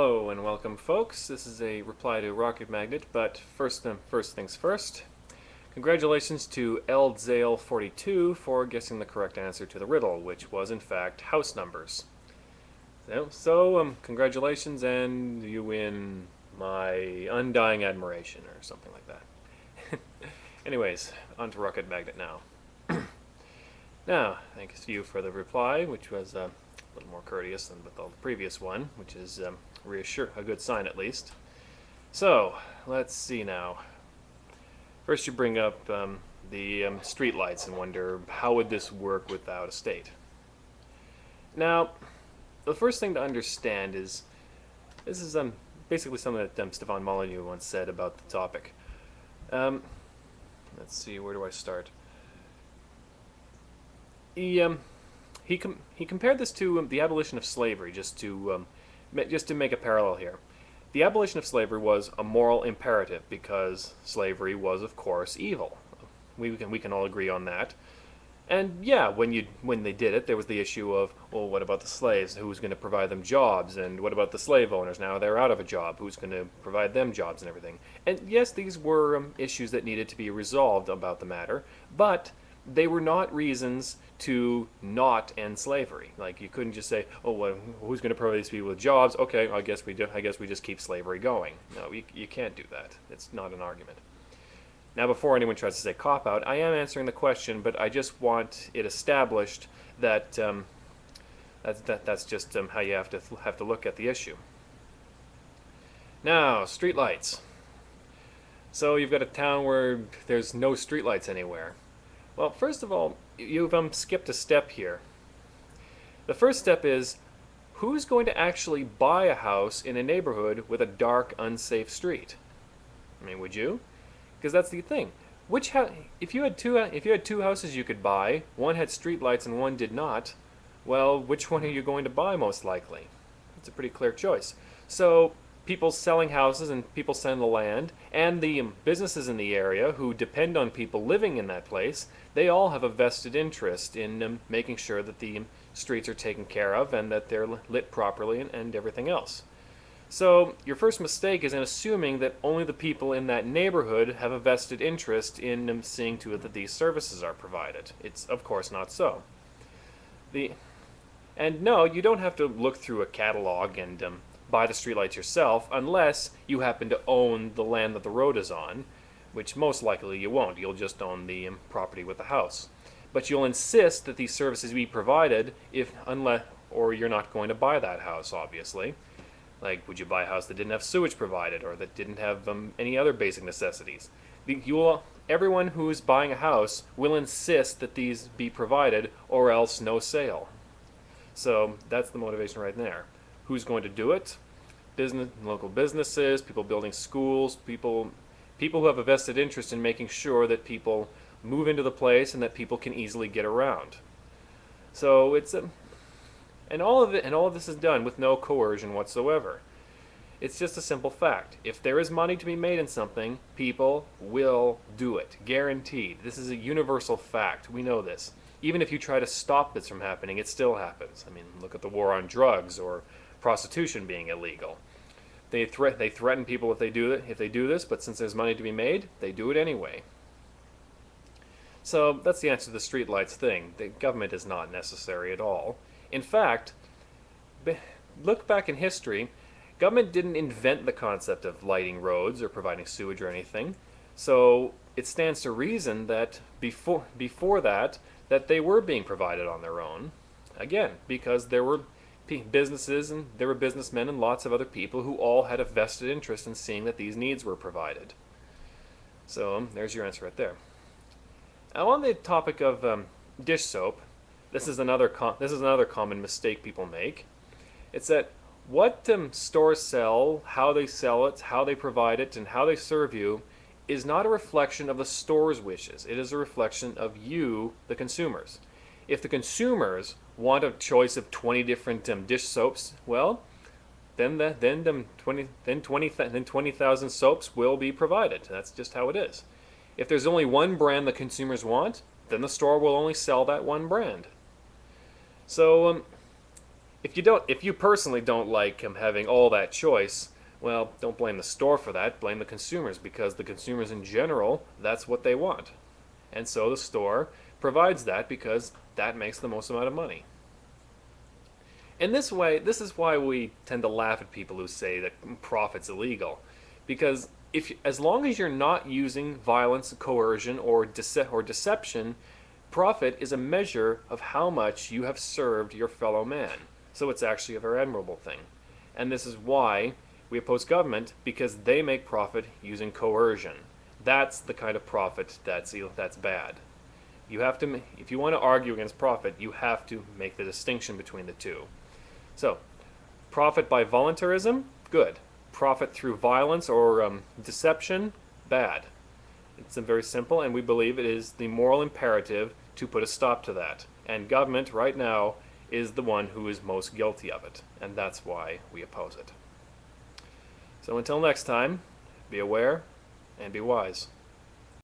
Hello and welcome, folks. This is a reply to Rocketmagnet, but first things first. Congratulations to LZale42 for guessing the correct answer to the riddle, which was in fact house numbers. Congratulations, and you win my undying admiration, or something like that. Anyways, on to Rocketmagnet now. Now, thanks to you for the reply, which was a little more courteous than with the previous one, which is a good sign at least. So, let's see now. First you bring up the street lights and wonder how would this work without a state. Now, the first thing to understand is this is basically something that Stefan Molyneux once said about the topic. Let's see, where do I start? He compared this to the abolition of slavery, just to make a parallel here. The abolition of slavery was a moral imperative because slavery was, of course, evil. We can all agree on that. And yeah, when they did it, there was the issue of, well, what about the slaves? Who's going to provide them jobs? And what about the slave owners? Now they're out of a job. Who's going to provide them jobs and everything? And yes, these were issues that needed to be resolved about the matter, but they were not reasons to not end slavery. Like, you couldn't just say, oh, well, who's going to provide these people with jobs? Okay, I guess we just keep slavery going. No, you can't do that. It's not an argument. Now, before anyone tries to say cop-out, I am answering the question, but I just want it established that that's just how you have to look at the issue. Now, streetlights. So you've got a town where there's no streetlights anywhere. Well, first of all, you've skipped a step here. The first step is, who's going to actually buy a house in a neighborhood with a dark, unsafe street? I mean, would you? Because that's the thing. If you had two houses you could buy, one had streetlights and one did not, well, which one are you going to buy most likely? It's a pretty clear choice. So people selling houses and people selling the land and the businesses in the area who depend on people living in that place, they all have a vested interest in making sure that the streets are taken care of and that they're lit properly and everything else. So your first mistake is in assuming that only the people in that neighborhood have a vested interest in seeing to it that these services are provided. It's of course not so. And no, you don't have to look through a catalog and buy the streetlights yourself unless you happen to own the land that the road is on, which most likely you won't. You'll just own the property with the house. But you'll insist that these services be provided or you're not going to buy that house, obviously. Like, would you buy a house that didn't have sewage provided or that didn't have any other basic necessities? Everyone who's buying a house will insist that these be provided or else no sale. So that's the motivation right there. Who's going to do it? Local businesses, people building schools, people who have a vested interest in making sure that people move into the place and that people can easily get around. So it's and all of this is done with no coercion whatsoever. It's just a simple fact. If there is money to be made in something, people will do it. Guaranteed. This is a universal fact. We know this. Even if you try to stop this from happening, it still happens. I mean, look at the war on drugs or prostitution being illegal. They threaten people if they do this, but since there's money to be made, they do it anyway. So that's the answer to the streetlights thing. The government is not necessary at all. In fact, look back in history, government didn't invent the concept of lighting roads or providing sewage or anything. So it stands to reason that before that they were being provided on their own. Again, because there were businesses and there were businessmen and lots of other people who all had a vested interest in seeing that these needs were provided. So there's your answer right there. Now, on the topic of dish soap, this is another common mistake people make. It's that what stores sell, how they sell it, how they provide it, and how they serve you is not a reflection of the store's wishes. It is a reflection of you, the consumers. If the consumers want a choice of 20 different dish soaps, well, then 20,000 soaps will be provided. That's just how it is. If there's only one brand the consumers want, then the store will only sell that one brand. So if you personally don't like having all that choice, well, don't blame the store for that. Blame the consumers, because the consumers in general, that's what they want. And so the store provides that because that makes the most amount of money. In this way, this is why we tend to laugh at people who say that profit's illegal, because as long as you're not using violence, coercion, or deception, profit is a measure of how much you have served your fellow man. So it's actually a very admirable thing. And this is why we oppose government, because they make profit using coercion. That's the kind of profit that's bad. You have to, if you want to argue against profit, you have to make the distinction between the two. So, profit by voluntarism, good. Profit through violence or deception, bad. It's very simple, and we believe it is the moral imperative to put a stop to that. And government, right now, is the one who is most guilty of it, and that's why we oppose it. So until next time, be aware and be wise.